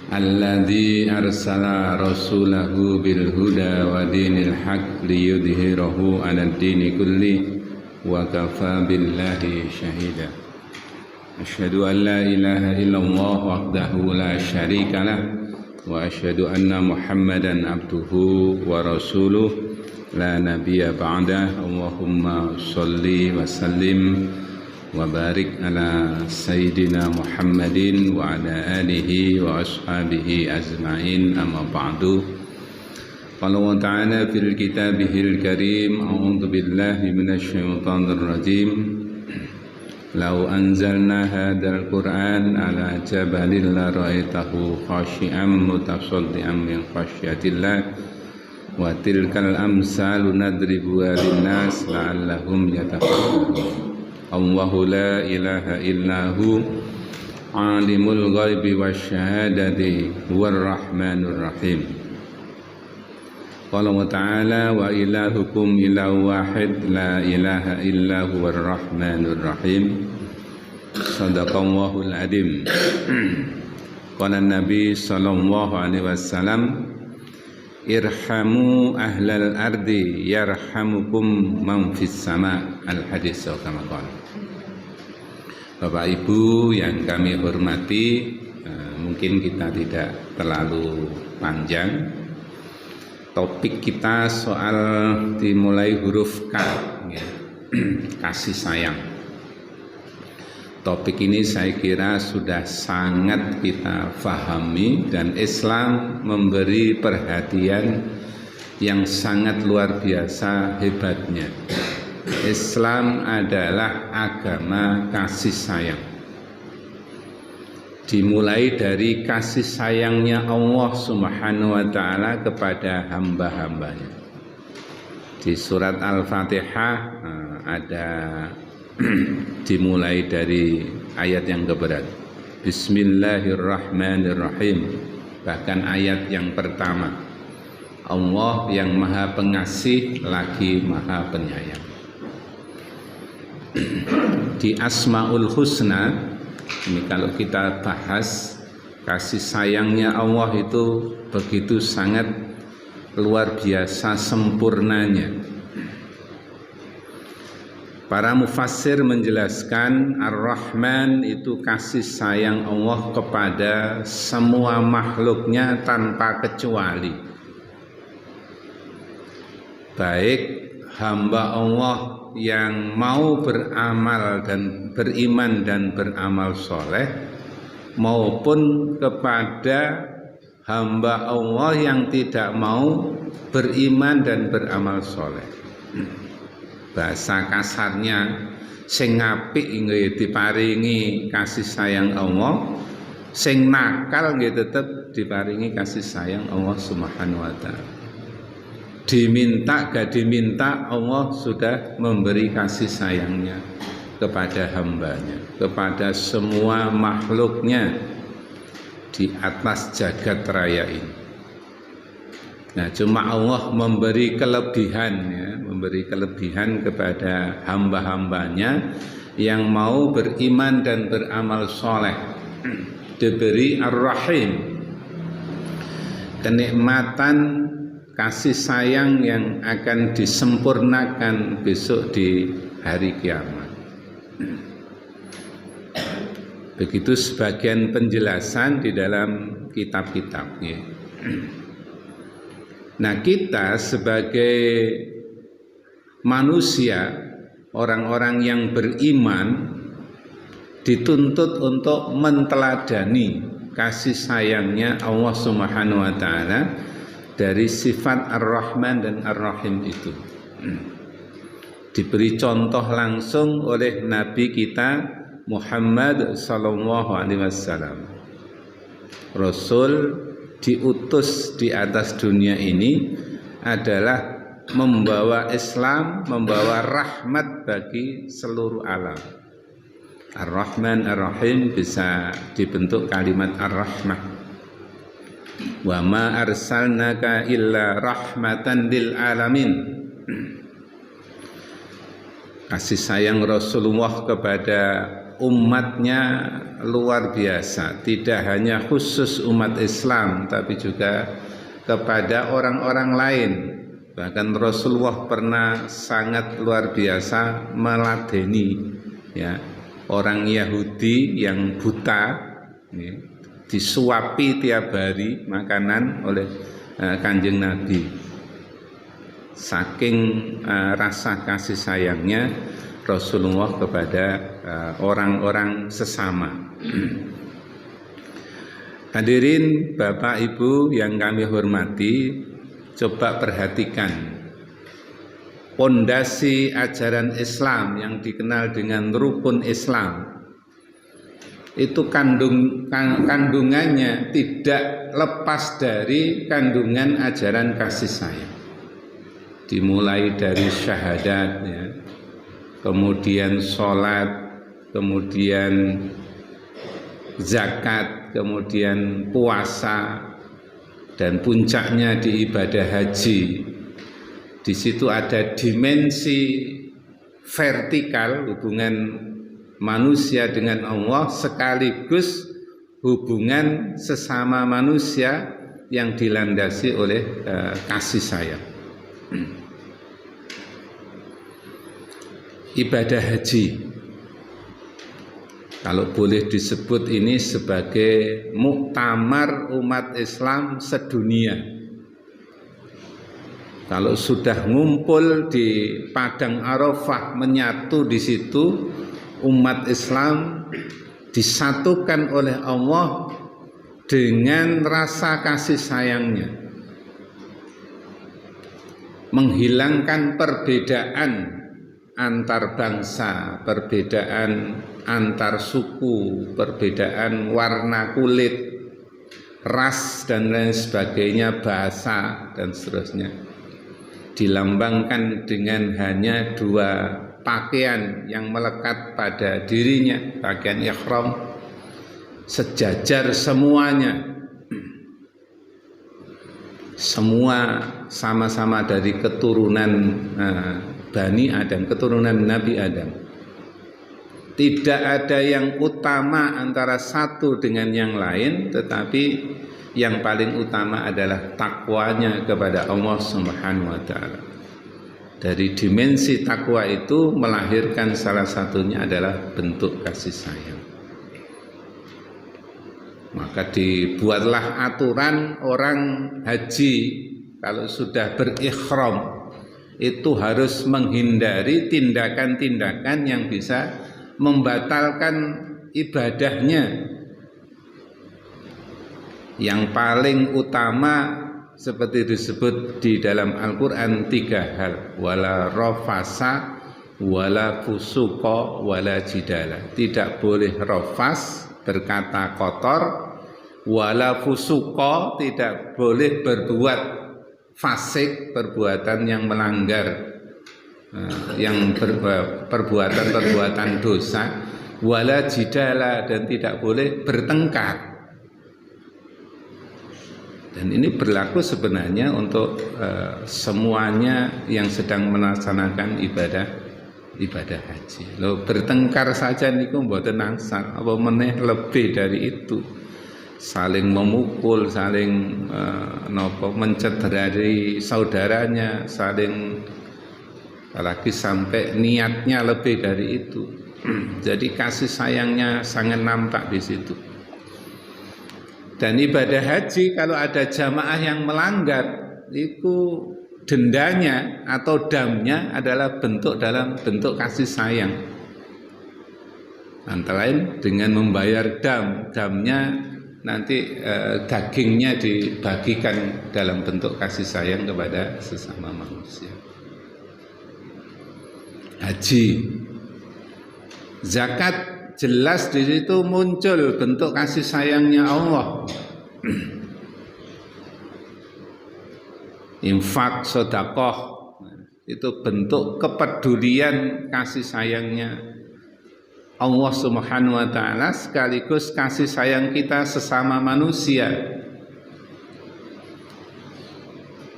Alladzi arsala rasulahu bil huda wa dinil haq liyudhhirahu 'alad dini kulli wa kafa billahi syahida. Asyhadu an la ilaha illallah wahdahu la syarika lah wa asyhadu anna Muhammadan abduhu wa rasuluh la nabiyya ba'dah. Allahumma shalli wa sallim wa barik ala sayyidina Muhammadin wa ala alihi wa ashabihi ajma'in, amma ba'du. Qala wa ta'ala fil kitabihil karim, a'udzu billahi minasy syaithanir rajim. Lau anzalna hadzal qur'an ala jabalin la ra'aitahu khashi'an mutasaddian min khasyatillah wa tilkal amsalu nadribuha linnas la'allahum yatafakkarun. Allahu la ilaha illahu alimul ghaibi wasyahadati huwar rahmanur rahim. Qala wa ta'ala wa ilahukum ilahu wahid la ilaha illa huwar rahmanur rahim. Sadaqallahul adim. Qala Nabi sallallahu alaihi wasallam, irhamu ahlal ardi yarhamukum man fis sama. Al hadis kama qala. Bapak Ibu yang kami hormati, mungkin kita tidak terlalu panjang. Topik kita soal dimulai huruf K, ya. Kasih sayang. Topik ini saya kira sudah sangat kita fahami dan Islam memberi perhatian yang sangat luar biasa hebatnya. Islam adalah agama kasih sayang. Dimulai dari kasih sayangnya Allah Subhanahu wa ta'ala kepada hamba-hambanya. Di surat Al-Fatihah ada dimulai dari ayat yang keberapa? Bismillahirrahmanirrahim. Bahkan ayat yang pertama, Allah yang maha pengasih lagi maha penyayang. Di Asmaul Husna ini kalau kita bahas kasih sayangnya Allah itu begitu sangat luar biasa sempurnanya. Para mufassir menjelaskan Ar-Rahman itu kasih sayang Allah kepada semua makhluknya tanpa kecuali. Baik hamba Allah yang mau beramal dan beriman dan beramal soleh, maupun kepada hamba Allah yang tidak mau beriman dan beramal soleh. Bahasa kasarnya, sing apik nggih diparingi kasih sayang Allah, sing nakal nggih tetep diparingi kasih sayang Allah Subhanahu wa ta'ala. Diminta gak diminta, Allah sudah memberi kasih sayangnya kepada hambanya, kepada semua makhluknya di atas jagat raya ini. Nah, cuma Allah memberi kelebihan, ya, memberi kelebihan kepada hamba-hambanya yang mau beriman dan beramal soleh. Diberi Ar-Rahim, kenikmatan kasih sayang yang akan disempurnakan besok di hari kiamat. Begitu sebagian penjelasan di dalam kitab-kitabnya. Nah, kita sebagai manusia, orang-orang yang beriman, dituntut untuk menteladani kasih sayangnya Allah Subhanahu wa ta'ala dari sifat Ar-Rahman dan Ar-Rahim itu. Diberi contoh langsung oleh Nabi kita Muhammad sallallahu alaihi wasallam. Rasul diutus di atas dunia ini adalah membawa Islam, membawa rahmat bagi seluruh alam. Ar-Rahman Ar-Rahim bisa dibentuk kalimat Ar-Rahmah. Wa ma arsalnaka illa rahmatan lil alamin. Kasih sayang Rasulullah kepada umatnya luar biasa, tidak hanya khusus umat Islam tapi juga kepada orang-orang lain. Bahkan Rasulullah pernah sangat luar biasa meladeni ya, orang Yahudi yang buta ya, disuapi tiap hari makanan oleh Kanjeng Nabi. Saking rasa kasih sayangnya Rasulullah kepada orang-orang sesama. Hadirin Bapak Ibu yang kami hormati, coba perhatikan pondasi ajaran Islam yang dikenal dengan rukun Islam. Itu kandungannya tidak lepas dari kandungan ajaran kasih sayang. Dimulai dari syahadat ya, kemudian sholat, kemudian zakat, kemudian puasa, dan puncaknya di ibadah haji. Di situ ada dimensi vertikal hubungan manusia dengan Allah, sekaligus hubungan sesama manusia yang dilandasi oleh kasih sayang. Ibadah haji, kalau boleh disebut ini sebagai muktamar umat Islam sedunia. Kalau sudah ngumpul di padang Arafah, menyatu di situ, umat Islam disatukan oleh Allah dengan rasa kasih sayangnya, menghilangkan perbedaan antar bangsa, perbedaan antar suku, perbedaan warna kulit, ras dan lain sebagainya, bahasa dan seterusnya. Dilambangkan dengan hanya dua pakaian yang melekat pada dirinya, pakaian ihram, sejajar semuanya. Semua sama-sama dari keturunan Bani Adam, keturunan Nabi Adam. Tidak ada yang utama antara satu dengan yang lain, tetapi yang paling utama adalah takwanya kepada Allah Subhanahu wa taala. Dari dimensi takwa itu melahirkan salah satunya adalah bentuk kasih sayang. Maka dibuatlah aturan orang haji kalau sudah berikhram itu harus menghindari tindakan-tindakan yang bisa membatalkan ibadahnya. Yang paling utama seperti disebut di dalam Al-Quran 3 hal, wala rafasa, wala fusuqa, wala jidala. Tidak boleh rafas, berkata kotor, wala fusuqa, tidak boleh berbuat fasik, perbuatan yang melanggar, yang perbuatan dosa, wala jidala, dan tidak boleh bertengkar. Dan ini berlaku sebenarnya untuk semuanya yang sedang melaksanakan ibadah haji. Lo bertengkar saja niku mboten angsal, apa meneh lebih dari itu. Saling memukul, saling mencederai saudaranya, saling, apalagi sampai niatnya lebih dari itu. Jadi kasih sayangnya sangat nampak di situ. Dan ibadah haji kalau ada jamaah yang melanggar, itu dendanya atau damnya adalah dalam bentuk kasih sayang. Antara lain dengan membayar damnya nanti dagingnya dibagikan dalam bentuk kasih sayang kepada sesama manusia. Haji, zakat, jelas di situ muncul bentuk kasih sayangnya Allah. Infak, sedekah, itu bentuk kepedulian kasih sayangnya Allah Subhanahu wa taala, sekaligus kasih sayang kita sesama manusia.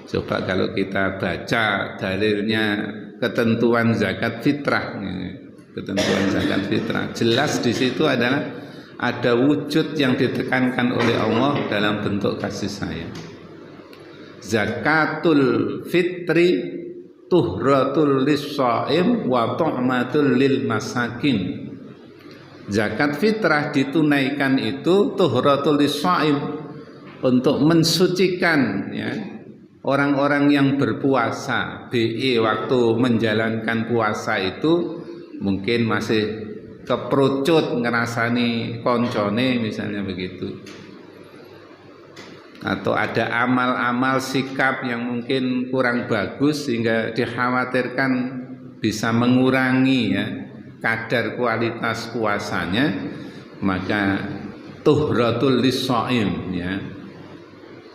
Coba kalau kita baca dalilnya ketentuan zakat fitrah, ketentuan zakat fitrah. Jelas di situ adalah ada wujud yang ditekankan oleh Allah dalam bentuk kasih sayang. Zakatul fitri tuhratul lis-shaim wa tu'matul lil masakin. Zakat fitrah ditunaikan itu tuhratul lis-shaim, untuk mensucikan ya orang-orang yang berpuasa. Waktu menjalankan puasa itu mungkin masih keperucut ngerasani koncone misalnya begitu, atau ada amal-amal sikap yang mungkin kurang bagus sehingga dikhawatirkan bisa mengurangi ya kadar kualitas puasanya, maka tuhratul lis-shaim ya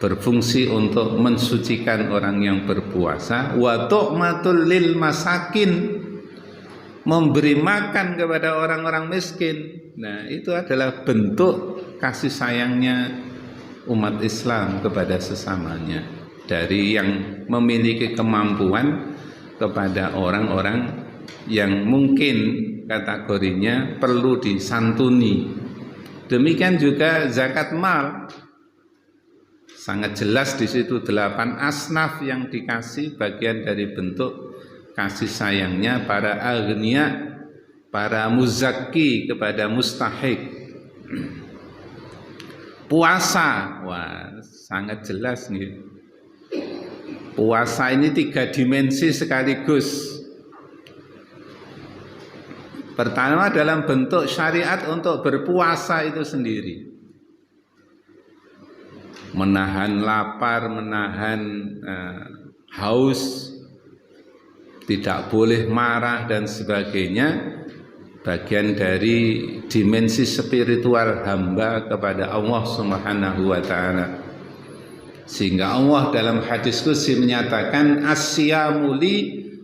berfungsi untuk mensucikan orang yang berpuasa. Wa tu'matul lil masakin, memberi makan kepada orang-orang miskin. Nah, itu adalah bentuk kasih sayangnya umat Islam kepada sesamanya, dari yang memiliki kemampuan kepada orang-orang yang mungkin kategorinya perlu disantuni. Demikian juga zakat mal, sangat jelas di situ 8 asnaf yang dikasih, bagian dari bentuk kasih sayangnya para agniya, para muzaki kepada mustahik. Puasa, wah sangat jelas nih. Puasa ini 3 dimensi sekaligus. Pertama dalam bentuk syariat untuk berpuasa itu sendiri, menahan lapar, menahan haus, tidak boleh marah dan sebagainya, bagian dari dimensi spiritual hamba kepada Allah Subhanahu wa taala. Sehingga Allah dalam hadis qudsi menyatakan as-siyamu li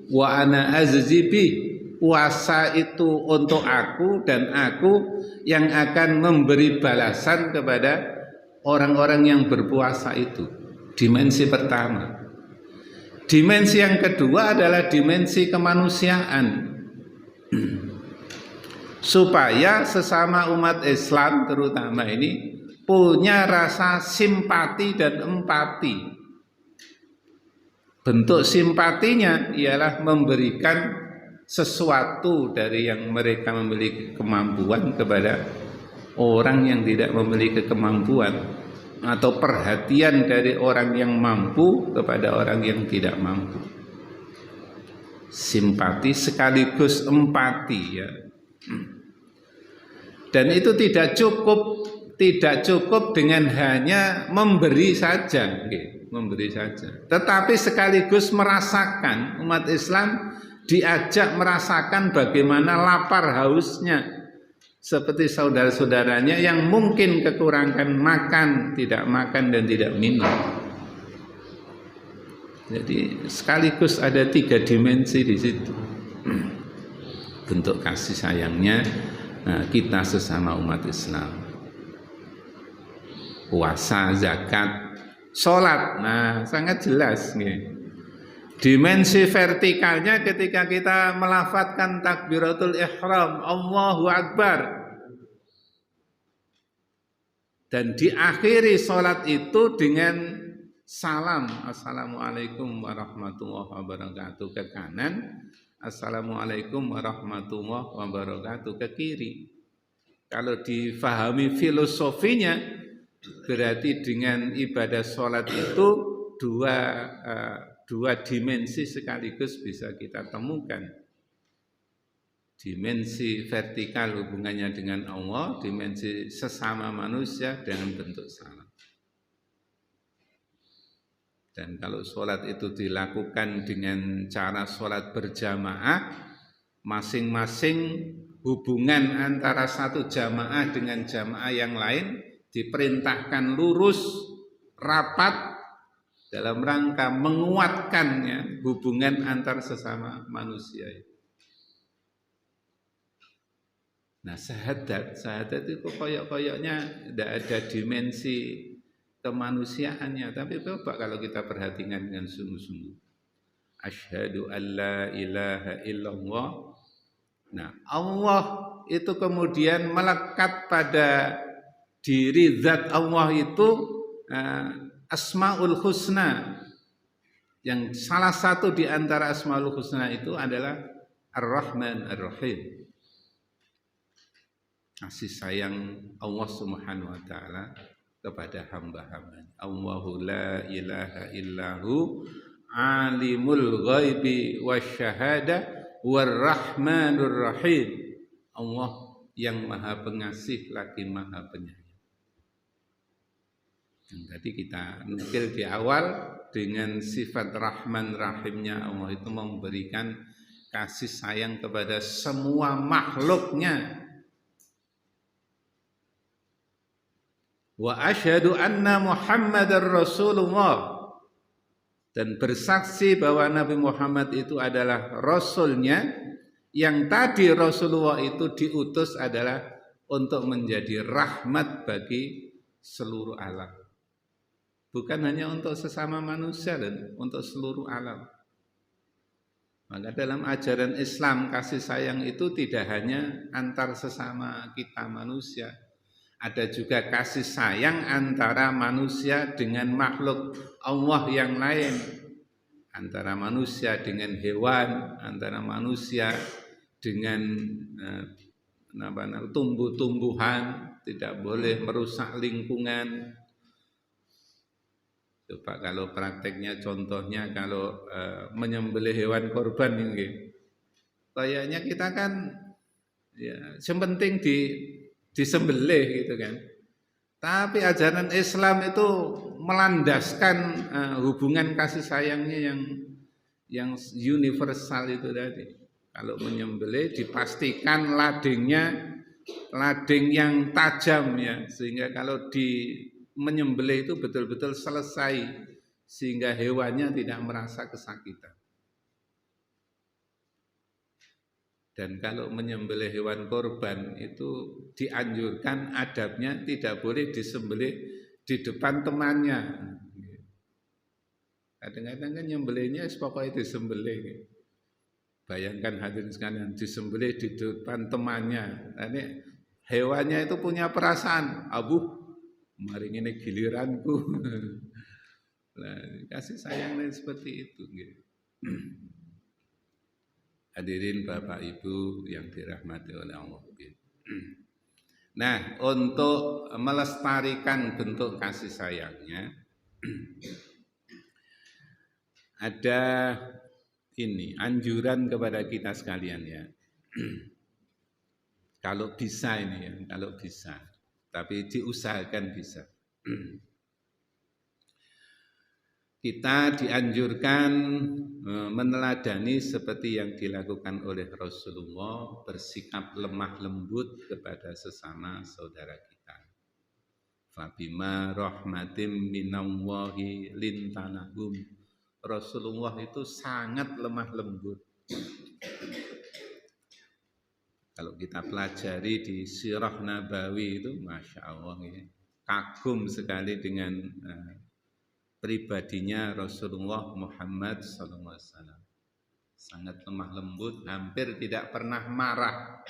wa ana azzibi, puasa itu untuk aku dan aku yang akan memberi balasan kepada orang-orang yang berpuasa itu. Dimensi pertama. Dimensi yang kedua adalah dimensi kemanusiaan. Supaya sesama umat Islam terutama ini punya rasa simpati dan empati. Bentuk simpatinya ialah memberikan sesuatu dari yang mereka memiliki kemampuan kepada orang yang tidak memiliki kemampuan, atau perhatian dari orang yang mampu kepada orang yang tidak mampu. Simpati sekaligus empati ya. Dan itu tidak cukup dengan hanya memberi saja, memberi saja. Tetapi sekaligus merasakan, umat Islam diajak merasakan bagaimana lapar hausnya, seperti saudara-saudaranya yang mungkin kekurangan makan, tidak makan dan tidak minum. Jadi sekaligus ada 3 dimensi di situ. Bentuk kasih sayangnya kita sesama umat Islam. Puasa, zakat, sholat, nah sangat jelas nih. Dimensi vertikalnya ketika kita melafadzkan takbiratul ihram, Allahu Akbar, dan diakhiri sholat itu dengan salam, assalamualaikum warahmatullahi wabarakatuh ke kanan, assalamualaikum warahmatullahi wabarakatuh ke kiri. Kalau difahami filosofinya, berarti dengan ibadah sholat itu dua dimensi sekaligus bisa kita temukan. Dimensi vertikal hubungannya dengan Allah, dimensi sesama manusia dengan bentuk salam. Dan kalau sholat itu dilakukan dengan cara sholat berjamaah, masing-masing hubungan antara satu jamaah dengan jamaah yang lain diperintahkan lurus, rapat, dalam rangka menguatkannya hubungan antar sesama manusia. Nah, syahadat itu koyok-koyoknya tidak ada dimensi kemanusiaannya, tapi coba kalau kita perhatikan dengan sungguh-sungguh. Asyhadu an la ilaha illallah Nah, Allah itu kemudian melekat pada diri zat Allah itu Asmaul Husna, yang salah satu di antara Asmaul Husna itu adalah Ar-Rahman Ar-Rahim. Kasih sayang Allah Subhanahu wa taala kepada hamba-hambanya. Allahu la ilaha illahu alimul ghaibi wasyahada warrahmanur rahim. Allah yang maha pengasih lagi maha penyayang. Yang tadi kita nukil di awal, dengan sifat rahman rahimnya Allah itu memberikan kasih sayang kepada semua makhluknya. Wa asyhadu anna Muhammadar Rasulullah, dan bersaksi bahwa Nabi Muhammad itu adalah Rasulnya, yang tadi Rasulullah itu diutus adalah untuk menjadi rahmat bagi seluruh alam. Bukan hanya untuk sesama manusia dan untuk seluruh alam. Maka dalam ajaran Islam kasih sayang itu tidak hanya antar sesama kita manusia, ada juga kasih sayang antara manusia dengan makhluk Allah yang lain, antara manusia dengan hewan, antara manusia dengan tumbuh-tumbuhan, tidak boleh merusak lingkungan. Coba kalau prakteknya, contohnya kalau menyembelih hewan korban ini, kayaknya kita kan ya sepenting disembelih gitu kan. Tapi ajaran Islam itu melandaskan hubungan kasih sayangnya yang universal itu tadi. Kalau menyembelih dipastikan lading yang tajam ya, sehingga kalau menyembelih itu betul-betul selesai, sehingga hewannya tidak merasa kesakitan. Dan kalau menyembelih hewan korban itu dianjurkan adabnya tidak boleh disembelih di depan temannya. Kadang-kadang kan nyembelihnya pokoknya disembelih. Bayangkan hadirin sekalian, disembelih di depan temannya. Ini hewannya itu punya perasaan, abu, mari ini giliranku. Nah, kasih sayangnya seperti itu. Hadirin Bapak Ibu yang dirahmati oleh Allah. Nah, untuk melestarikan bentuk kasih sayangnya, ada ini anjuran kepada kita sekalian ya. Kalau bisa ini ya, kalau bisa, tapi diusahakan bisa. Kita dianjurkan meneladani seperti yang dilakukan oleh Rasulullah, bersikap lemah lembut kepada sesama saudara kita. Fabima rahmatim minallahi lintanahum. Rasulullah itu sangat lemah lembut. Kalau kita pelajari di Sirah Nabawi itu, Masya Allah ya, kagum sekali dengan pribadinya Rasulullah Muhammad SAW. Sangat lemah lembut, hampir tidak pernah marah.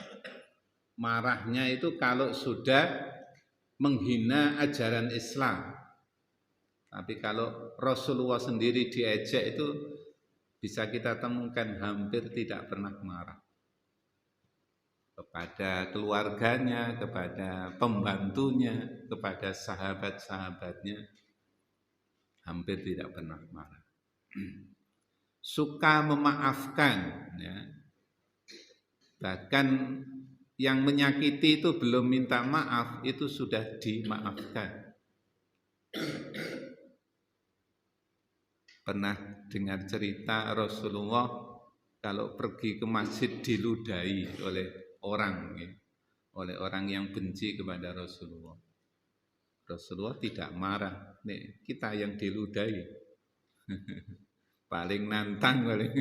Marahnya itu kalau sudah menghina ajaran Islam. Tapi kalau Rasulullah sendiri diejek itu bisa kita temukan hampir tidak pernah marah. Kepada keluarganya, kepada pembantunya, kepada sahabat-sahabatnya, hampir tidak pernah marah. Suka memaafkan ya. Bahkan yang menyakiti itu belum minta maaf, itu sudah dimaafkan. Pernah dengar cerita Rasulullah kalau pergi ke masjid diludahi oleh orang ya, oleh orang yang benci kepada Rasulullah. Rasulullah tidak marah, nih kita yang diludahi. Paling nantang paling.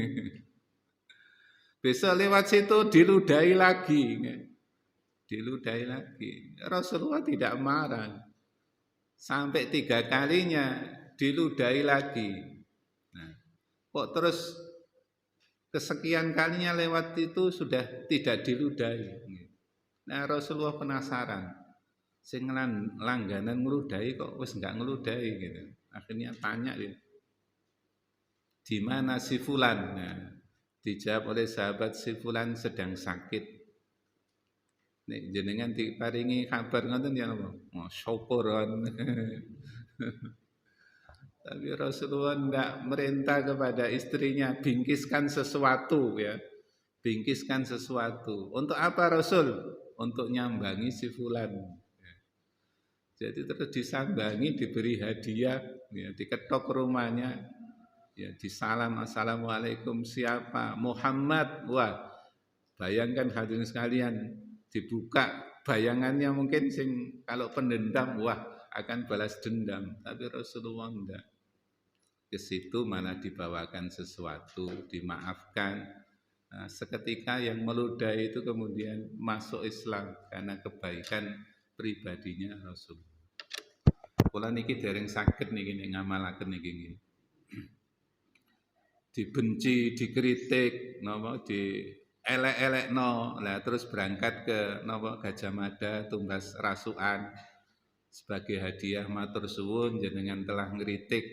Besok lewat situ diludahi lagi. Diludahi lagi. Rasulullah tidak marah. Sampai 3 kalinya diludahi lagi. Nah, kok terus kesekian kalinya lewat itu sudah tidak diludahi. Nah Rasulullah penasaran, sing langganan ngeludahi kok wis enggak ngeludahi gitu. Akhirnya tanya dia, di mana si Fulan? Nah, dijawab oleh sahabat, si Fulan sedang sakit. Nek jenengan diparingi kabar ngoten ya napa? Oh, syukuran. Tapi Rasulullah tidak merintah kepada istrinya bingkiskan sesuatu ya. Bingkiskan sesuatu. Untuk apa Rasul? Untuk nyambangi si Fulan. Jadi terus disambangi, diberi hadiah, ya, diketok rumahnya, ya, disalam, assalamualaikum siapa? Muhammad. Wah, bayangkan hadirin sekalian, dibuka bayangannya mungkin sing kalau pendendam, wah akan balas dendam. Tapi Rasulullah enggak. Ke situ malah dibawakan sesuatu, dimaafkan. Nah, seketika yang meludahi itu kemudian masuk Islam karena kebaikan pribadinya Rasul. Kula niki dereng saged niki nek ngamalaken niki. Dibenci, dikritik, napa dielek-elekno, lah terus berangkat ke napa Gajah Mada tumbas rasukan sebagai hadiah matur suwun jenengan telah ngritik.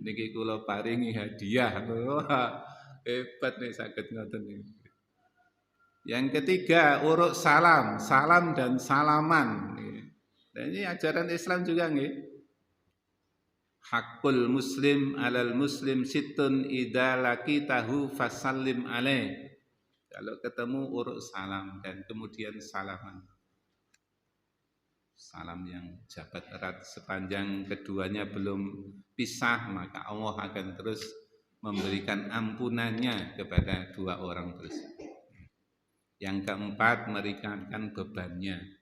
Niki kula paringi hadiah. Wah, hebat nih saged ngoten niki. Yang ketiga, uruk salam, salam dan salaman. Dan ini ajaran Islam juga nggih. Hakul muslim alal muslim situn idza laqitahu fasallim alaih. Kalau ketemu uruk salam dan kemudian salaman. Salam yang jabat erat sepanjang keduanya belum pisah, maka Allah akan terus memberikan ampunannya kepada dua orang tersebut. Yang keempat, meringankan bebannya.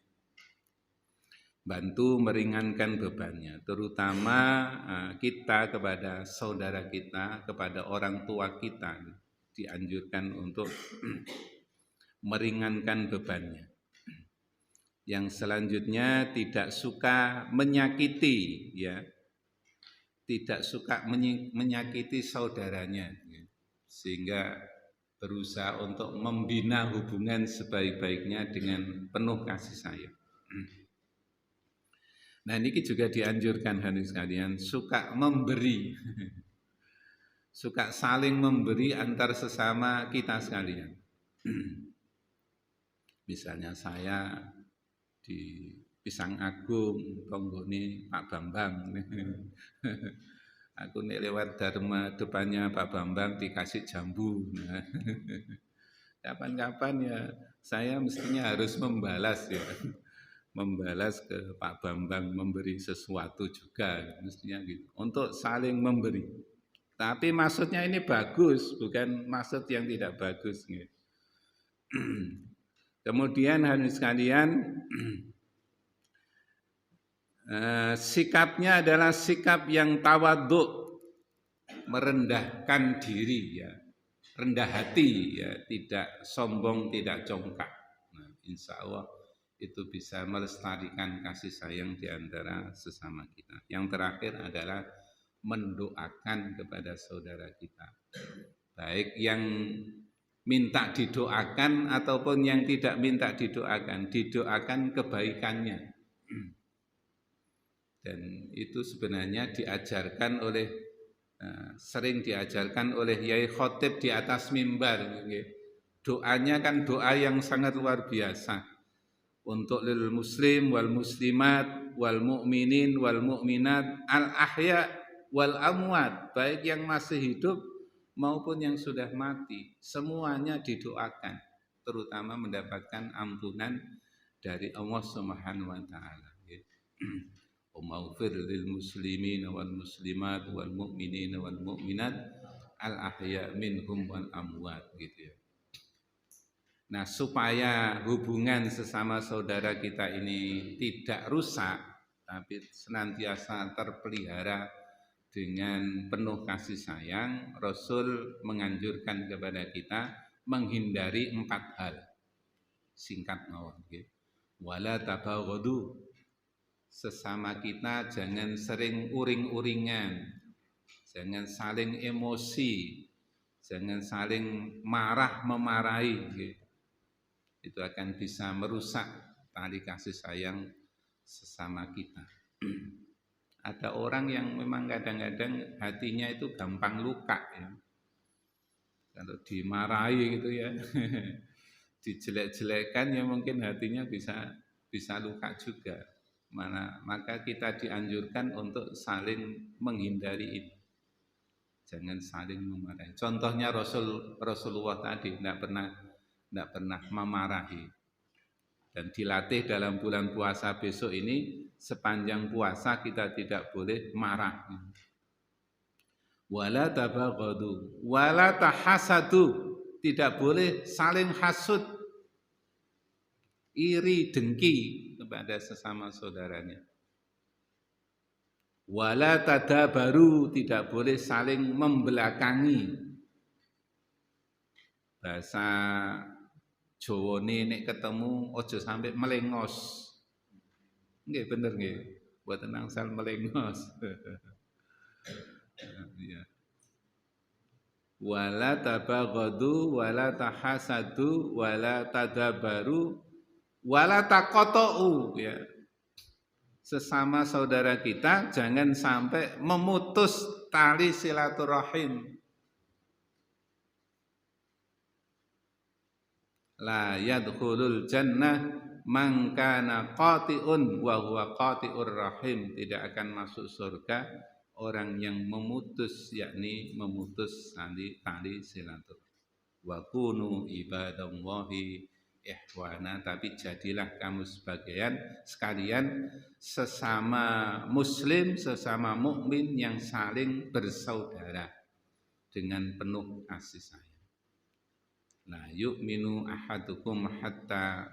Bantu meringankan bebannya, terutama kita kepada saudara kita, kepada orang tua kita, dianjurkan untuk meringankan bebannya. Yang selanjutnya tidak suka menyakiti, ya, tidak suka menyakiti saudaranya, ya. Sehingga berusaha untuk membina hubungan sebaik-baiknya dengan penuh kasih sayang. Nah ini juga dianjurkan hadirin sekalian, suka memberi, suka saling memberi antar sesama kita sekalian. Misalnya saya di Pisang Agung, tonggone Pak Bambang. Aku nek lewat Dharma depannya Pak Bambang dikasih jambu. Nah, kapan-kapan ya saya mestinya harus membalas ya. Membalas ke Pak Bambang, memberi sesuatu juga mestinya gitu. Untuk saling memberi. Tapi maksudnya ini bagus, bukan maksud yang tidak bagus gitu. Kemudian hadirin sekalian, sikapnya adalah sikap yang tawadhu, merendahkan diri ya, rendah hati ya, tidak sombong, tidak congkak. Nah, insya Allah itu bisa melestarikan kasih sayang di antara sesama kita. Yang terakhir adalah mendoakan kepada saudara kita. Baik yang minta didoakan ataupun yang tidak minta didoakan, didoakan kebaikannya. Dan itu sebenarnya diajarkan oleh sering diajarkan oleh Yai Khotib di atas mimbar. Doanya kan doa yang sangat luar biasa. Untuk lil muslim wal muslimat wal mu'minin wal mu'minat al ahya wal amwat, baik yang masih hidup maupun yang sudah mati, semuanya didoakan, terutama mendapatkan ampunan dari Allah Subhanahu wa taala. Umaghfir lil muslimin wal muslimat wal mu'minin wal mu'minat al ahya minhum wal amwat gitu ya. Nah, supaya hubungan sesama saudara kita ini tidak rusak, tapi senantiasa terpelihara dengan penuh kasih sayang, Rasul menganjurkan kepada kita menghindari 4 hal. Singkat mawon nggih. Wala tabaghadu. Sesama kita jangan sering uring-uringan. Jangan saling emosi. Jangan saling marah memarahi. Itu akan bisa merusak tali kasih sayang sesama kita. Ada orang yang memang kadang-kadang hatinya itu gampang luka ya. Kalau dimarahi gitu ya, dijelek-jelekan ya mungkin hatinya bisa luka juga. Maka kita dianjurkan untuk saling menghindari ini. Jangan saling memarahi. Contohnya Rasulullah tadi tidak pernah memarahi. Dan dilatih dalam bulan puasa besok ini, sepanjang puasa kita tidak boleh marah. Wala tabaghadu, wala tahasadu, tidak boleh saling hasud, iri, dengki kepada sesama saudaranya. Wala tadabaru, tidak boleh saling membelakangi. Bahasa Jawa ini nek ketemu ojo sampai melengos. Nggih bener nggih. Mboten angsal melengos. Ya. Wala tabaghadu wala tahasadu wala tadabaru wala taqatu ya. Sesama saudara kita jangan sampai memutus tali silaturahim. La yadkhulul jannah man kana qati'un wa huwa qati'ur rahim, tidak akan masuk surga orang yang memutus, yakni memutus tali silaturahim. Wa kunu ibadallahi ihwana, tapi jadilah kamu sekalian sesama muslim, sesama mukmin yang saling bersaudara dengan penuh kasih sayang. La yu'minu ahadukum hatta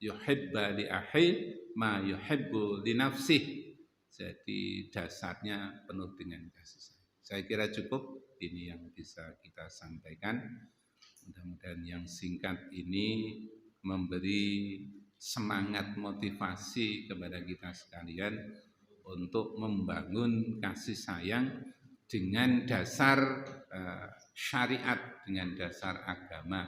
yuhibba li akhi ma yuhibbu li nafsih. Jadi dasarnya penuh dengan kasih sayang. Saya kira cukup ini yang bisa kita sampaikan. Mudah-mudahan yang singkat ini memberi semangat motivasi kepada kita sekalian untuk membangun kasih sayang dengan dasar syariat, dengan dasar agama,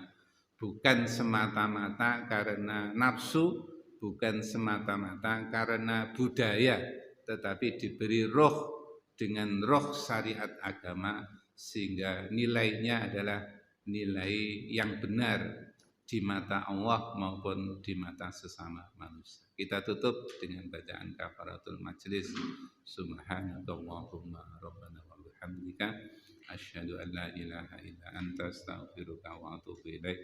bukan semata-mata karena nafsu, bukan semata-mata karena budaya, tetapi diberi roh dengan roh syariat agama sehingga nilainya adalah nilai yang benar di mata Allah maupun di mata sesama manusia. Kita tutup dengan bacaan kafaratul majlis. Subhanakallahumma rabbana wa bihamdika asyhadu an la ilaha illa anta astaghfiruka wa atubu ilaik.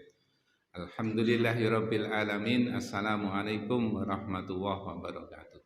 Alhamdulillahirabbil alamin. Assalamualaikum warahmatullahi wabarakatuh.